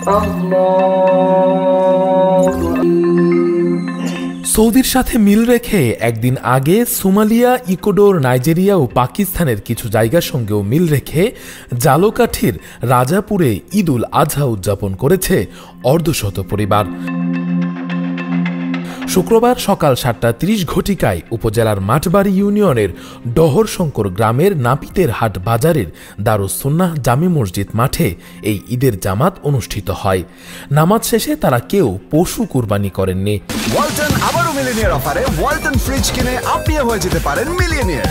সৌদির সাথে মিল রেখে একদিন আগে সোমালিয়া, ইকুয়েডর, নাইজেরিয়া ও পাকিস্তানের কিছু জায়গার সঙ্গেও মিল রেখে জালকাঠির রাজাপুরে ঈদ উল আজহা উদযাপন করেছে অর্ধশত পরিবার। শুক্রবার সকাল 7:30 ঘটিকায় উপজেলার মাঠবাড়ি ইউনিয়নের ডহরশঙ্কর গ্রামের নাপিতের হাট বাজারের দারুস সুন্নাহ জামে মসজিদ মাঠে এই ঈদের জামাত অনুষ্ঠিত হয়। নামাজ শেষে তারা কেউ পশু কুরবানি করেননি। ওয়ালটন আবারও মিলিনিয়ার অফারে ওয়ালটন ফ্রিজ কিনে আপনিও হয়ে যেতে পারেন মিলিয়নিয়ার।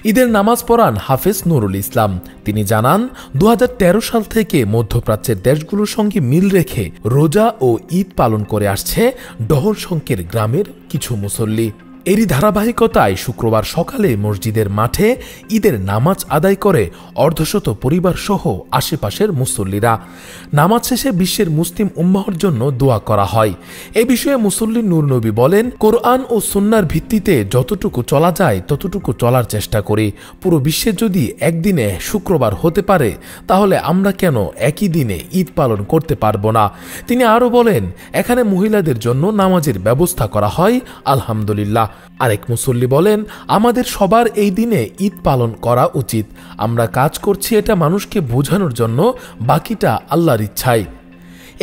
ঈদের নামাজ পড়ান হাফেজ নুরুল ইসলাম। তিনি জানান, 2013 সাল থেকে মধ্যপ্রাচ্যের দেশগুলোর সঙ্গে মিল রেখে রোজা ও ঈদ পালন করে আসছে ডহরশঙ্কের গ্রামের কিছু মুসল্লি। এরই ধারাবাহিকতায় শুক্রবার সকালে মসজিদের মাঠে ঈদের নামাজ আদায় করে অর্ধশত পরিবার সহ আশেপাশের মুসল্লিরা। নামাজ শেষে বিশ্বের মুসলিম উম্মাহর জন্য দোয়া করা হয়। এ বিষয়ে মুসল্লি নূর নবী বলেন, কোরআন ও সুন্নাহর ভিত্তিতে যতটুকু চলা যায় ততটুকু চলার চেষ্টা করি। পুরো বিশ্বে যদি একদিনে শুক্রবার হতে পারে, তাহলে আমরা কেন একই দিনে ঈদ পালন করতে পারবো না? তিনি আরও বলেন, এখানে মহিলাদের জন্য নামাজের ব্যবস্থা করা হয়, আলহামদুলিল্লাহ। আরেক মুসল্লি বলেন, আমাদের সবার এই দিনে ঈদ পালন করা উচিত। আমরা কাজ করছি এটা মানুষকে বোঝানোর জন্য, বাকিটা আল্লাহর ইচ্ছায়।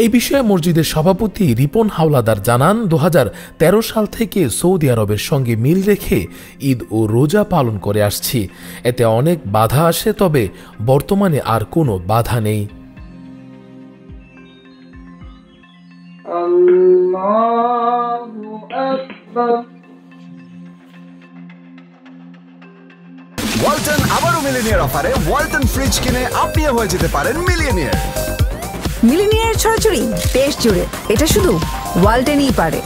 এই বিষয়ে মসজিদের সভাপতি রিপন হাওলাদার জানান, 2013 সাল থেকে সৌদি আরবের সঙ্গে মিল রেখে ঈদ ও রোজা পালন করে আসছি। এতে অনেক বাধা আসে, তবে বর্তমানে আর কোনো বাধা নেই। আল্লাহু আকবার। ওয়ালটন আবারও মিলিনিয়ার অফারে ওয়ালটন ফ্রিজ কিনে আপনিও হয়ে যেতে পারেন মিলিয়নিয়ার। মিলিনিয়ার ছড়াছড়ি দেশ জুড়ে, এটা শুধু ওয়ালটেনই পারে।